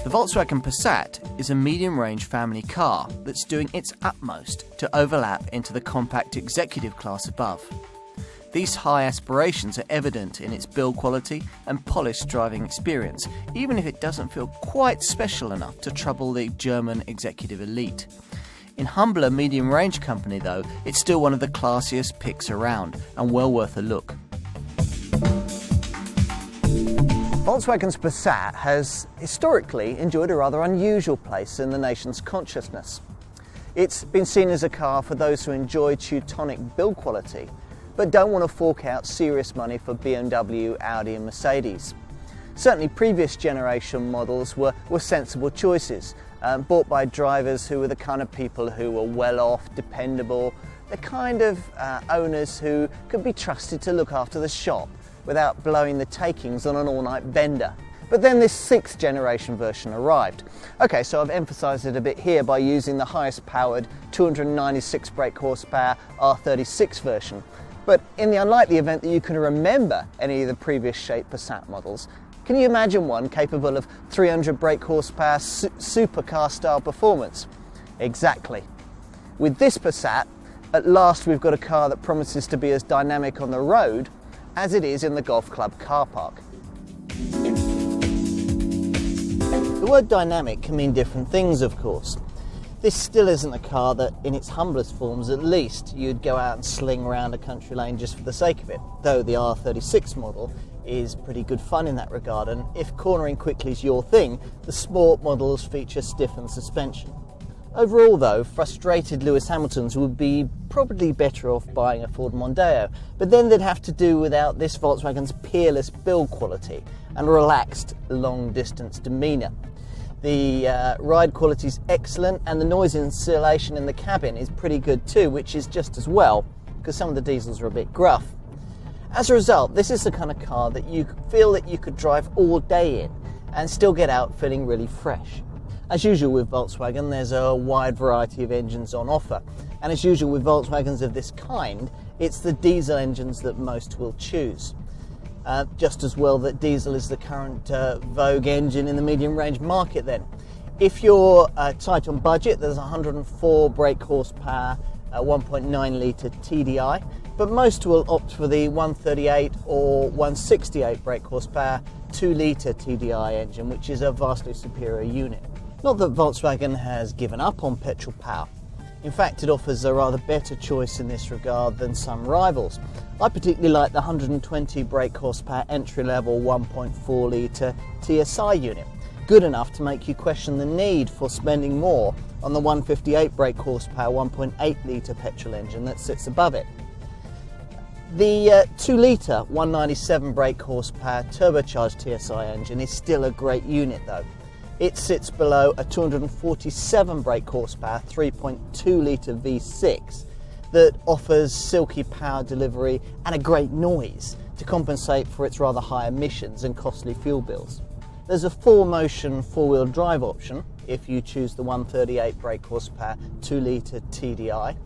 The Volkswagen Passat is a medium-range family car that's doing its utmost to overlap into the compact executive class above. These high aspirations are evident in its build quality and polished driving experience, even if it doesn't feel quite special enough to trouble the German executive elite. In humbler medium-range company though, it's still one of the classiest picks around and well worth a look. Volkswagen's Passat has historically enjoyed a rather unusual place in the nation's consciousness. It's been seen as a car for those who enjoy Teutonic build quality, but don't want to fork out serious money for BMW, Audi and Mercedes. Certainly previous generation models were sensible choices, bought by drivers who were the kind of people who were well off, dependable, the kind of owners who could be trusted to look after the shop without blowing the takings on an all-night bender. But then this 6th generation version arrived. Okay, so I've emphasised it a bit here by using the highest powered 296 brake horsepower R36 version. But in the unlikely event that you can remember any of the previous shape Passat models, can you imagine one capable of 300 brake horsepower supercar style performance? Exactly. With this Passat, at last we've got a car that promises to be as dynamic on the road as it is in the golf club car park. The word dynamic can mean different things, of course. This still isn't a car that, in its humblest forms at least, you'd go out and sling around a country lane just for the sake of it, though the R36 model is pretty good fun in that regard, and if cornering quickly is your thing, the sport models feature stiffened suspension. Overall though, frustrated Lewis Hamiltons would be probably better off buying a Ford Mondeo, but then they'd have to do without this Volkswagen's peerless build quality and relaxed long-distance demeanour. The ride quality is excellent and the noise insulation in the cabin is pretty good too, which is just as well because some of the diesels are a bit gruff. As a result, this is the kind of car that you feel that you could drive all day in and still get out feeling really fresh. As usual with Volkswagen, there's a wide variety of engines on offer, and as usual with Volkswagens of this kind, it's the diesel engines that most will choose. Just as well that diesel is the current vogue engine in the medium range market then. If you're tight on budget, there's 104 brake horsepower 1.9 litre TDI, but most will opt for the 138 or 168 brake horsepower 2 litre TDI engine, which is a vastly superior unit. Not that Volkswagen has given up on petrol power. In fact, it offers a rather better choice in this regard than some rivals. I particularly like the 120 brake horsepower entry-level 1.4 litre TSI unit, good enough to make you question the need for spending more on the 158 brake horsepower 1.8 litre petrol engine that sits above it. The 2 litre 197 brake horsepower turbocharged TSI engine is still a great unit though. It sits below a 247 brake horsepower 3.2 litre V6 that offers silky power delivery and a great noise to compensate for its rather high emissions and costly fuel bills. There's a 4-motion 4-wheel drive option if you choose the 138 brake horsepower 2 litre TDI,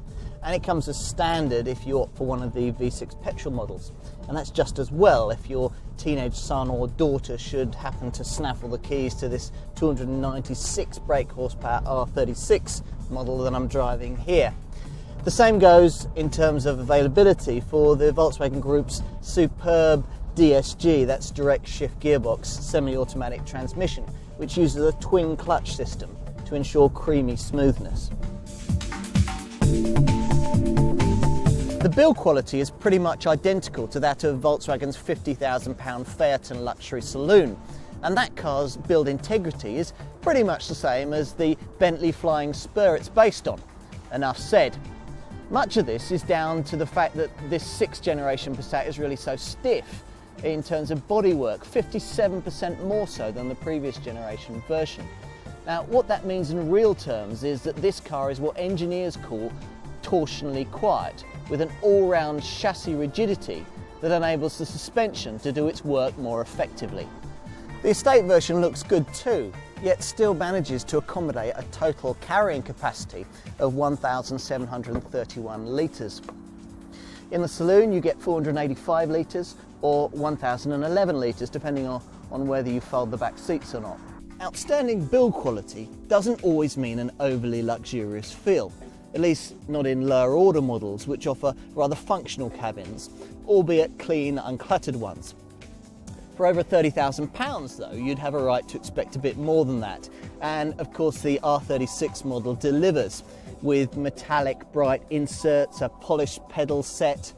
and it comes as standard if you opt for one of the V6 petrol models, and that's just as well if your teenage son or daughter should happen to snaffle the keys to this 296 brake horsepower R36 model that I'm driving here. The same goes in terms of availability for the Volkswagen Group's superb DSG, that's direct shift gearbox semi-automatic transmission, which uses a twin clutch system to ensure creamy smoothness. The build quality is pretty much identical to that of Volkswagen's £50,000 Phaeton luxury saloon, and that car's build integrity is pretty much the same as the Bentley Flying Spur it's based on. Enough said. Much of this is down to the fact that this 6th generation Passat is really so stiff in terms of bodywork, 57% more so than the previous generation version. Now, what that means in real terms is that this car is what engineers call torsionally quiet, with an all-round chassis rigidity that enables the suspension to do its work more effectively. The estate version looks good too, yet still manages to accommodate a total carrying capacity of 1,731 litres. In the saloon you get 485 litres or 1,011 litres depending on whether you fold the back seats or not. Outstanding build quality doesn't always mean an overly luxurious feel, at least not in lower order models which offer rather functional cabins, albeit clean, uncluttered ones. For over £30,000 though, you'd have a right to expect a bit more than that. And of course the R36 model delivers with metallic bright inserts, a polished pedal set,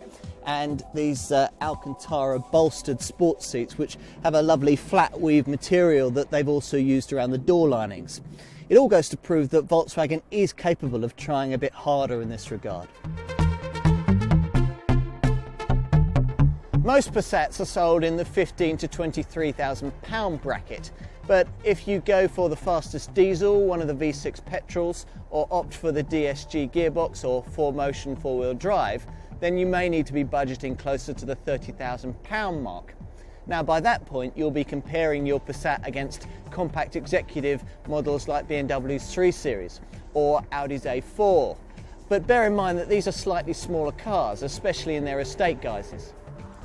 and these Alcantara bolstered sports seats which have a lovely flat weave material that they've also used around the door linings. It all goes to prove that Volkswagen is capable of trying a bit harder in this regard. Most Passats are sold in the £15,000 to £23,000 bracket, but if you go for the fastest diesel, one of the V6 petrols, or opt for the DSG gearbox or 4Motion four-wheel drive, then you may need to be budgeting closer to the £30,000 mark. Now by that point you'll be comparing your Passat against compact executive models like BMW's 3 Series or Audi's A4. But bear in mind that these are slightly smaller cars, especially in their estate guises.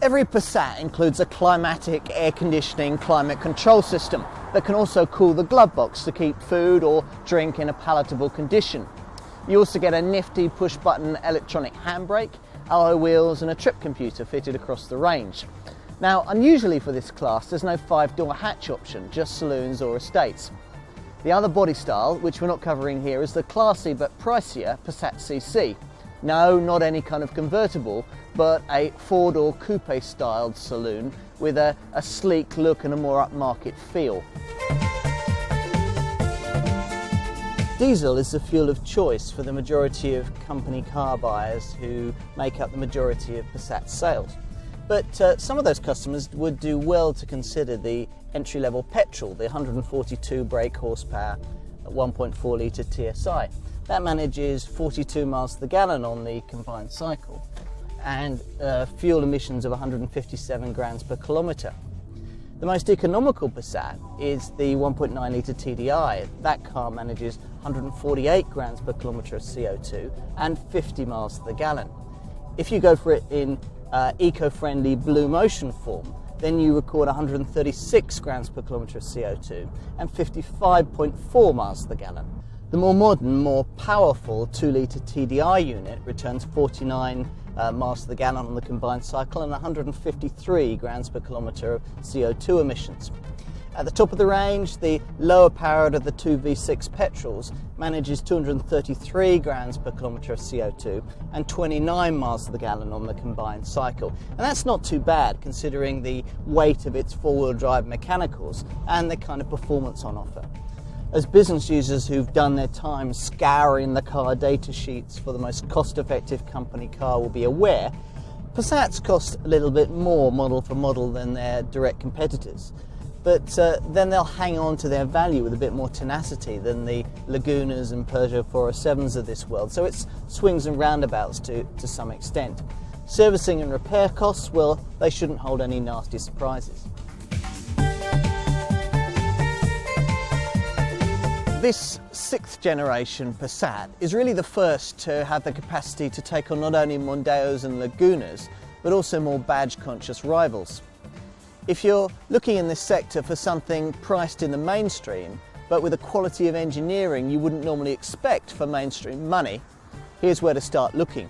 Every Passat includes a climatic air conditioning climate control system that can also cool the glove box to keep food or drink in a palatable condition. You also get a nifty push-button electronic handbrake, alloy wheels and a trip computer fitted across the range. Now, unusually for this class, there's no 5-door hatch option, just saloons or estates. The other body style, which we're not covering here, is the classy but pricier Passat CC. No, not any kind of convertible, but a 4-door coupe styled saloon with a sleek look and a more upmarket feel. Diesel is the fuel of choice for the majority of company car buyers who make up the majority of Passat sales. But some of those customers would do well to consider the entry-level petrol, the 142 brake horsepower 1.4 litre TSI. That manages 42 miles to the gallon on the combined cycle and fuel emissions of 157 grams per kilometre. The most economical Passat is the 1.9 litre TDI. That car manages 148 grams per kilometre of CO2 and 50 miles to the gallon. If you go for it in eco-friendly Blue Motion form, then you record 136 grams per kilometre of CO2 and 55.4 miles to the gallon. The more modern, more powerful 2 litre TDI unit returns 49 miles to the gallon on the combined cycle and 153 grams per kilometre of CO2 emissions. At the top of the range, the lower powered of the two V6 petrols manages 233 grams per kilometre of CO2 and 29 miles to the gallon on the combined cycle. And that's not too bad considering the weight of its four-wheel drive mechanicals and the kind of performance on offer. As business users who've done their time scouring the car data sheets for the most cost-effective company car will be aware, Passats cost a little bit more model for model than their direct competitors. But then they'll hang on to their value with a bit more tenacity than the Lagunas and Peugeot 407s of this world, so it's swings and roundabouts to some extent. Servicing and repair costs, well, they shouldn't hold any nasty surprises. This 6th generation Passat is really the first to have the capacity to take on not only Mondeos and Lagunas, but also more badge-conscious rivals. If you're looking in this sector for something priced in the mainstream, but with a quality of engineering you wouldn't normally expect for mainstream money, here's where to start looking.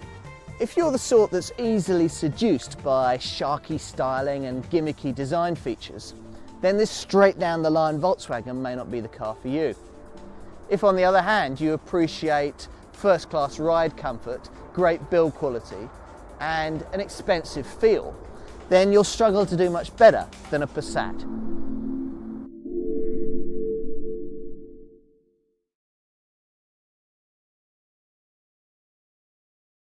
If you're the sort that's easily seduced by sharky styling and gimmicky design features, then this straight down the line Volkswagen may not be the car for you. If on the other hand you appreciate first class ride comfort, great build quality and an expensive feel, then you'll struggle to do much better than a Passat.